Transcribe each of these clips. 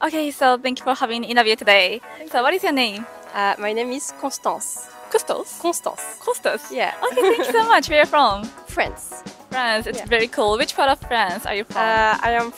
Okay, so thank you for having the interview today. So what is your name? My name is Constance. Constance? Constance. Constance? Yeah. Okay, thank you so much. Where are you from? France. France. It's very cool. Which part of France are you from? I am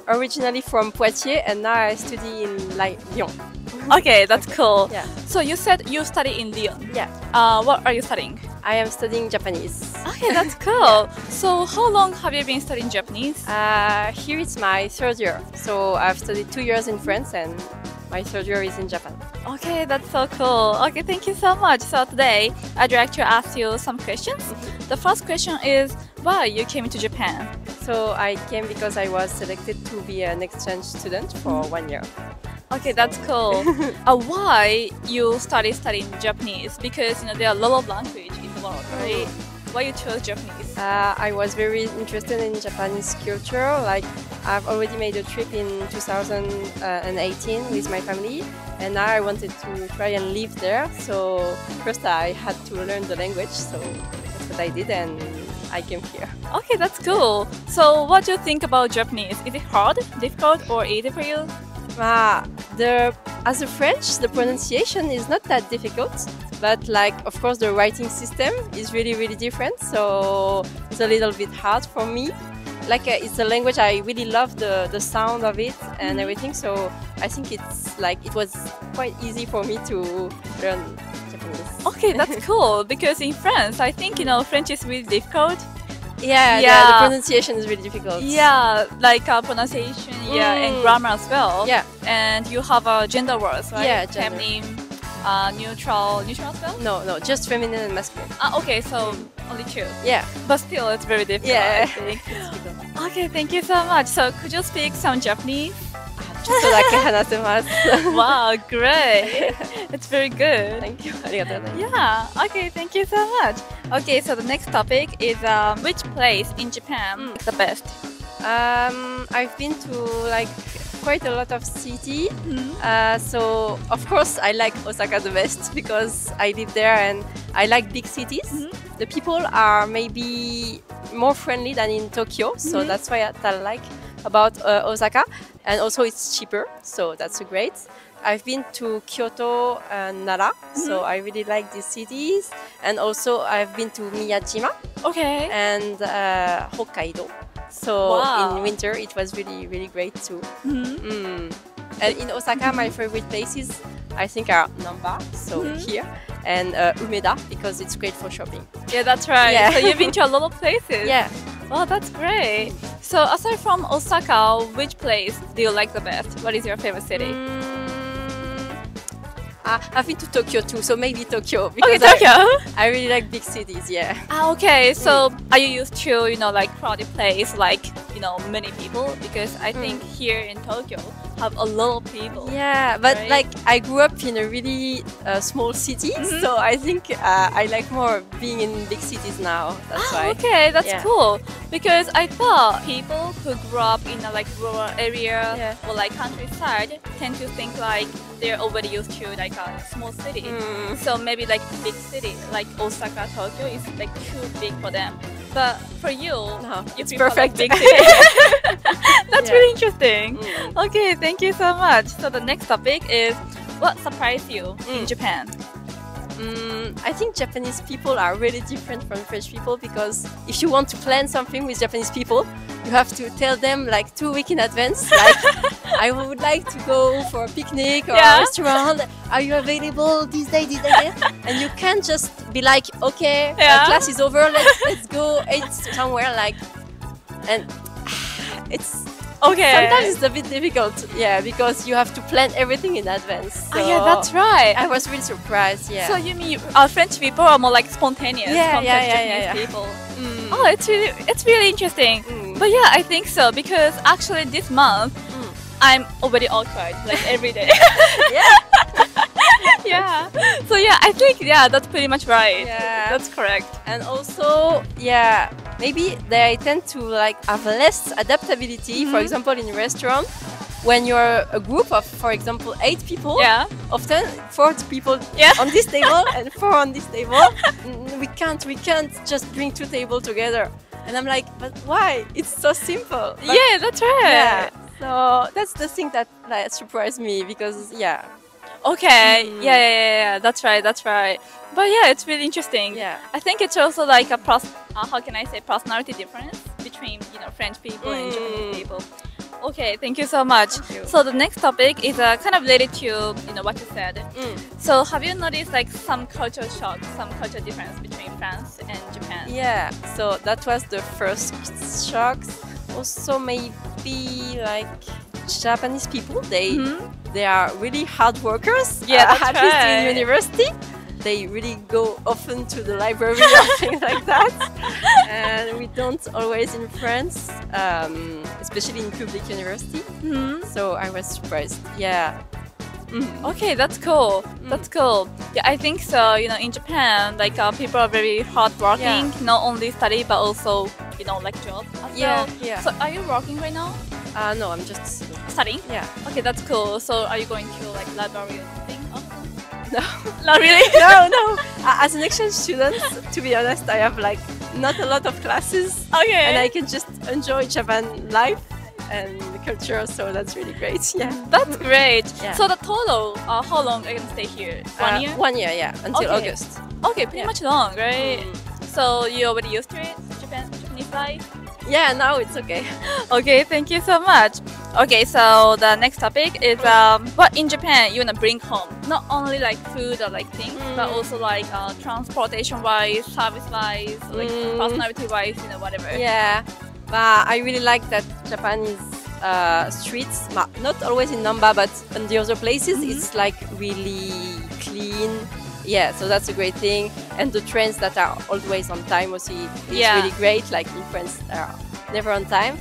originally from Poitiers, and now I study in Lyon. Okay, that's cool. Yeah. So you said you study in Lyon. Yeah. What are you studying? I am studying Japanese. Okay, that's cool. So how long have you been studying Japanese? Here it's my third year. So I've studied 2 years in France, and my third year is in Japan. Okay, that's so cool. Okay, thank you so much. So today, I'd like to ask you some questions. The first question is, why you came to Japan? So I came because I was selected to be an exchange student for 1 year. Okay, that's cool. Why you started studying Japanese? Because there are a lot of language in the world, right? Why you chose Japanese? I was very interested in Japanese culture. Like I've already made a trip in 2018 with my family, and now I wanted to try and live there. So first I had to learn the language, so that's what I did, and I came here. Okay, that's cool. So what do you think about Japanese? Is it hard, difficult, or easy for you? As a French, the pronunciation is not that difficult, but of course the writing system is really different, so it's a little bit hard for me. It's a language I really love the sound of it and everything, so I think it was quite easy for me to learn Japanese. Okay, that's cool, because in France, I think French is really difficult. Yeah, the pronunciation is really difficult. Yeah, pronunciation, and grammar as well. Yeah. And you have gender words, right? Yeah, gender. Feminine, neutral as well? No, just feminine and masculine. Okay, so only two. Yeah. But still, it's very difficult, Yeah. I think. Okay, thank you so much. So could you speak some Japanese? ちょっとだけ話せます。Wow, great. It's very good. Thank you. ありがとうございます。Yeah, okay, thank you so much. Okay, so the next topic is which place in Japan is the best? I've been to quite a lot of cities. So of course I like Osaka the best because I live there and I like big cities. The people are maybe more friendly than in Tokyo, so that's why I like about Osaka, and also it's cheaper, so that's great. I've been to Kyoto and Nara, so I really like these cities, and also I've been to Miyajima and Hokkaido. So in winter it was really great too. And in Osaka, my favorite places I think are Namba, so here, and Umeda, because it's great for shopping. Yeah, that's right. Yeah. So you've been to a lot of places. Yeah. Wow, that's great. So aside from Osaka, which place do you like the best? What is your favorite city? I've been to Tokyo too, so maybe Tokyo, because Tokyo. I really like big cities, yeah. Okay, so are you used to, crowded place, many people? Because I think here in Tokyo have a lot of people. Yeah, but right? I grew up in a really small city, so I think I like more being in big cities now. That's why. Okay, that's cool. Because I thought people who grew up in a rural area or countryside tend to think they're already used to a small city. So maybe big city like Osaka, Tokyo is too big for them. But for you, it's perfect. Big city. That's really interesting. Okay, thank you so much. So the next topic is what surprised you in Japan? I think Japanese people are really different from French people, because if you want to plan something with Japanese people, you have to tell them 2 weeks in advance. I would like to go for a picnic or a restaurant. Are you available this day, this day? And you can't just be okay, class is over, let's go eat somewhere. And it's sometimes it's a bit difficult, because you have to plan everything in advance. So yeah, that's right. I was really surprised. Yeah. So you mean French people are more spontaneous compared to Japanese people? Oh, it's really interesting. But yeah, I think so, because actually this month I'm already outside every day. Yeah. So yeah, I think that's pretty much right. Yeah. That's correct. And also maybe they tend to have less adaptability. For example, in a restaurant, when you're a group of, for example, 8 people, often 4 people on this table and 4 on this table, we can't just bring 2 tables together. And I'm but why? It's so simple. But yeah, that's right. So that's the thing that like, surprised me because Okay, yeah, that's right. But yeah, it's really interesting. Yeah. I think it's also like a how can I say, personality difference between French people and Japanese people. Okay, thank you so much. Thank you. So the next topic is kind of related to what you said. So have you noticed like some cultural shock, some cultural difference between France and Japan? Yeah, so that was the first shock. Also, maybe like Japanese people, they are really hard workers. Yeah, that's at least in university. They really go often to the library or things like that. And we don't always in France, especially in public university. So I was surprised. Yeah. Okay, that's cool. That's cool. Yeah, I think so. In Japan, like people are very hardworking. Not only study but also like job. Yeah. So are you working right now? No, I'm just Studying? Yeah. Okay, that's cool. So are you going to like library or something? No. Not really? No. As an exchange student, to be honest, I have like not a lot of classes. Okay. And I can just enjoy Japan life and the culture, so that's really great. Yeah. That's great. Yeah. So the total, how long are you gonna stay here? 1 year? 1 year, yeah, until Okay. August. Okay, pretty much long, right? So you already used to it, Japanese life? Yeah, now it's okay. Okay, thank you so much. Okay, so the next topic is what in Japan you wanna bring home? Not only like food or like things, but also like transportation wise, service wise, like personality wise, whatever. Yeah, but I really like that Japanese streets, not always in Namba, but in the other places, it's like really clean. Yeah, so that's a great thing. And the trains that are always on time also is really great. Like in France, they're never on time.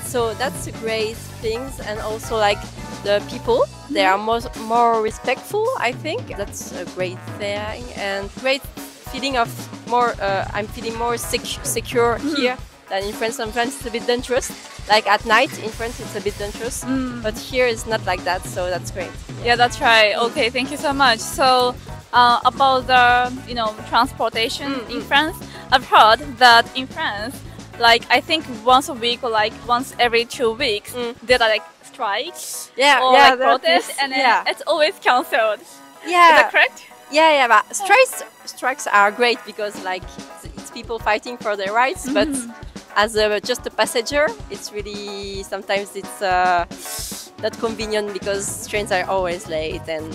So that's a great thing. And also like the people, they are more respectful, I think. That's a great thing. And great feeling of more, I'm feeling more secure here than in France. Sometimes it's a bit dangerous. Like at night in France, it's a bit dangerous. But here it's not like that, so that's great. Yeah, that's right. Okay, thank you so much. So about the transportation in France, I've heard that in France, like I think once a week or like once every 2 weeks, there are like strikes or like protests, and then it's always cancelled. Yeah, is that correct? Yeah, but strikes are great because like it's people fighting for their rights, but as just a passenger, it's really sometimes it's not convenient because trains are always late and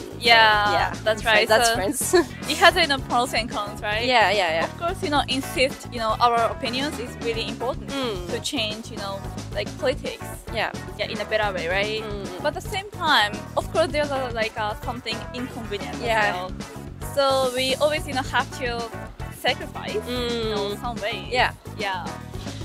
that's right. That's so France. It has pros and cons, right? Yeah. Of course, insist our opinions is really important to change like politics. Yeah, in a better way, right? But at the same time, of course, there's like something inconvenient as well. So we always have to sacrifice some way. Yeah.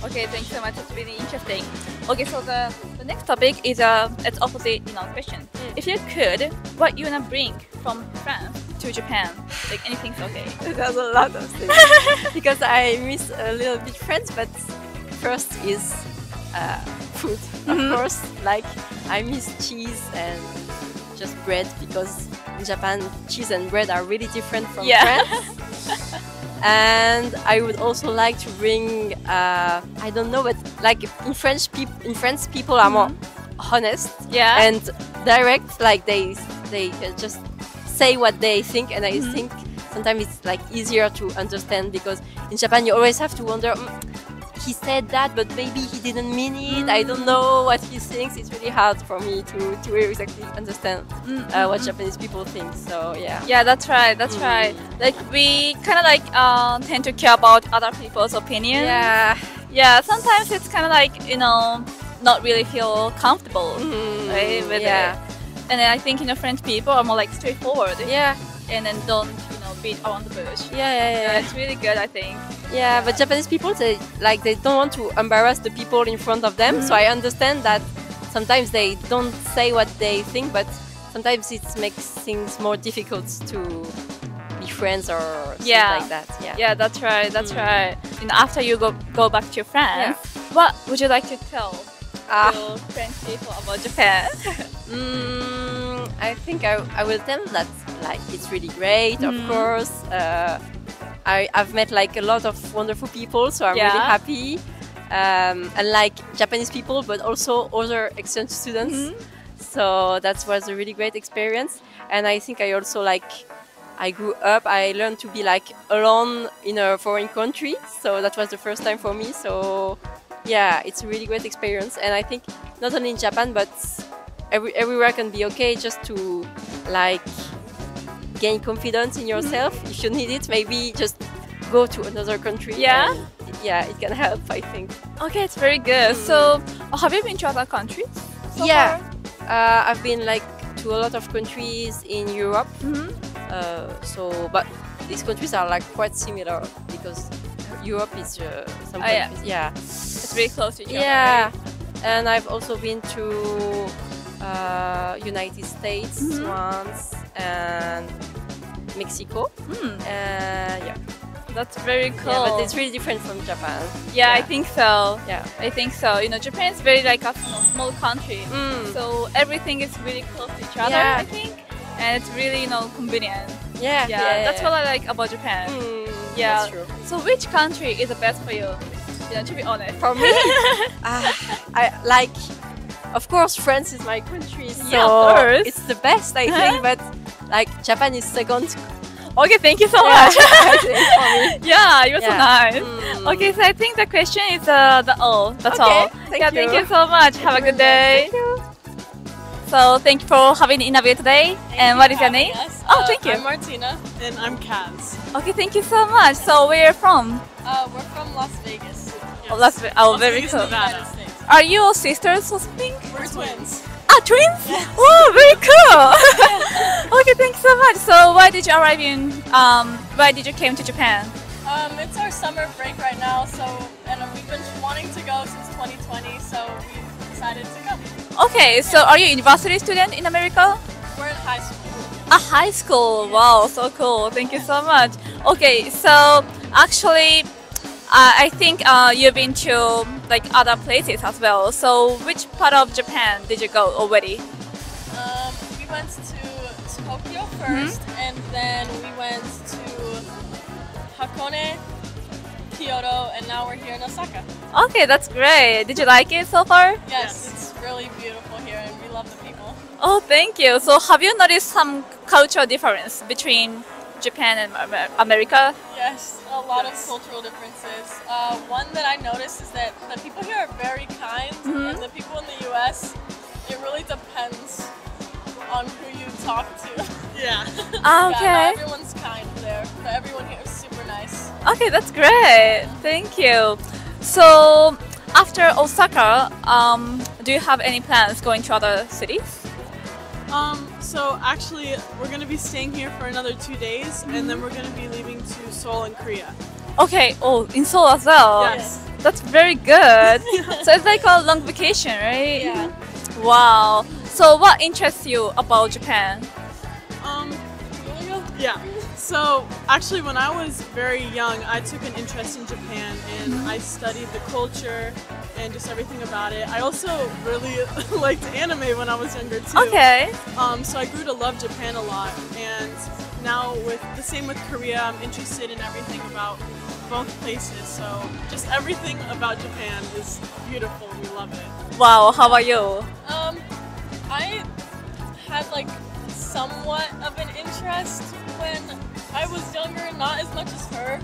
Okay, thanks so much. It's really interesting. Okay, so the next topic is it's opposite question. If you could, what you wanna bring from France to Japan? Like anything's okay. There's a lot of things because I miss a little bit France, but first is food. Of course, like I miss cheese and just bread because in Japan cheese and bread are really different from France. And I would also like to bring, I don't know, but like in France, people are more honest and direct. Like they just say what they think, and I think sometimes it's like easier to understand because in Japan you always have to wonder. He said that, but maybe he didn't mean it. I don't know what he thinks. It's really hard for me to exactly understand what Japanese people think. So yeah, that's right. Right. Like we kind of like tend to care about other people's opinions. Sometimes it's kind of like not really feel comfortable right, with it. And then I think French people are more like straightforward. And then don't beat around the bush. It's really good, I think. Yeah, but Japanese people they don't want to embarrass the people in front of them. So I understand that sometimes they don't say what they think, but sometimes it makes things more difficult to be friends or things like that. Yeah, that's right. Right. After you go back to France, what would you like to tell to French people about Japan? I think I will tell that like it's really great. Of course, I've met like a lot of wonderful people, so I'm really happy. unlike Japanese people, but also other exchange students. So that was a really great experience. And I think I also I grew up, I learned to be alone in a foreign country. So that was the first time for me. So yeah, it's a really great experience. And I think not only in Japan, but everywhere can be okay, just to gain confidence in yourself. If you need it, maybe just go to another country. Yeah? Yeah, it can help, I think. Okay, it's very good. So, have you been to other countries so Yeah. far? I've been to a lot of countries in Europe. But these countries are quite similar because Europe is some countries. Yeah. It's very close to each other. Yeah. Right? And I've also been to United States once and Mexico. Yeah. That's very cool. Yeah, but it's really different from Japan. Yeah, I think so. Yeah. I think so. You know, Japan is very a small country, so everything is really close to each other. Yeah. I think, and it's really convenient. Yeah. That's what I like about Japan. Yeah. That's true. So, which country is the best for you? You know, to be honest. For me, of course, France is my country, so Yeah, of course. it's the best, I think. But Japan is second. Okay, thank you so Yeah, much. I think for me. Yeah, you're so Yeah. nice. Okay, so I think the question is that's all. Okay, Thank you. you so much. Have a good day. Thank you. So thank you for having the interview today. And what is your name? Oh, thank you. I'm Martina. And I'm Kaz. Okay, thank you so much. So where are you from? We're from Las Vegas. Yes. Las very cool. United States. Are you all sisters or something? We're twins. Ah, twins? Oh, very cool. Okay, thank you so much. So why did you arrive why did you came to Japan? It's our summer break right now, and we've been wanting to go since 2020, so we decided to go. Okay, so are you a university student in America? We're in high school. A high school. Wow, so cool. Thank you so much. Okay, so actually, I think you've been to other places as well. So which part of Japan did you go already? We went to Tokyo first, and then we went to Hakone, Kyoto, and now we're here in Osaka. Okay, that's great. Did you like it so far? Yes, it's really beautiful here, and we love the people. Oh, thank you. So have you noticed some cultural difference between Japan and America? Yes, a lot of cultural differences. One that I noticed is that the people here are very kind, and the people in the US, it really depends on who you talk to. Okay. Yeah, not everyone's kind there, but everyone here is super nice. Okay, that's great. Thank you. So after Osaka, do you have any plans going to other cities? So actually, we're going to be staying here for another 2 days, and then we're going to be leaving to Seoul in Korea. Okay. Oh, in Seoul as well. Yes. That's very good. So it's like a long vacation, right? Yeah. Wow. So what interests you about Japan? Yeah. So actually, when I was very young, I took an interest in Japan, and I studied the culture and just everything about it. I also really liked anime when I was younger too. Okay. So I grew to love Japan a lot, and now with Korea, I'm interested in everything about both places. So just everything about Japan is beautiful. We love it. Wow. How about you? I had somewhat of an interest when I was younger, not as much as her,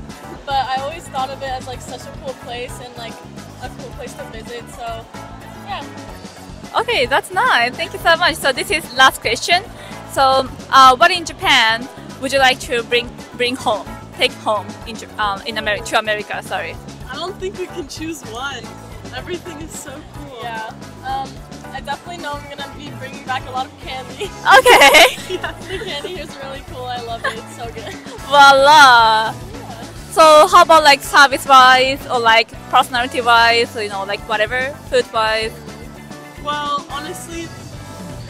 but I always thought of it as such a cool place and a cool place to visit. So yeah. Okay, that's nice. Thank you so much. So this is last question. So what in Japan would you like to bring home, take home to America? Sorry. I don't think we can choose one. Everything is so cool. Yeah. I definitely know I'm gonna be bringing back a lot of candy. Okay. Yeah. The candy here is really cool. I love it. It's so good. Voila. So how about service wise or personality wise, whatever, food wise? Well, honestly,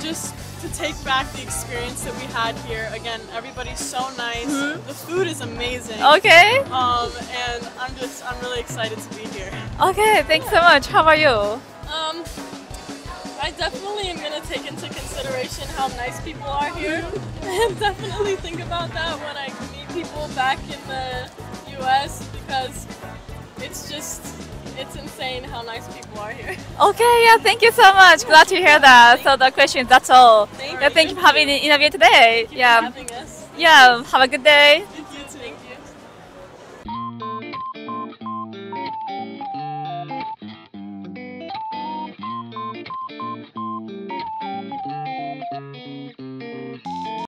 just to take back the experience that we had here. Again, everybody's so nice. The food is amazing. Okay. And I'm really excited to be here. Okay, thanks so much. How about you? I definitely am gonna take into consideration how nice people are here, and definitely think about that when I meet people back in the US, because it's insane how nice people are here. Okay, yeah, thank you so much. Glad to hear that. So the questions, that's all. Thank Yeah, you. thank you for having the interview today. Thank you for Yeah, having us. yeah. Have a good day.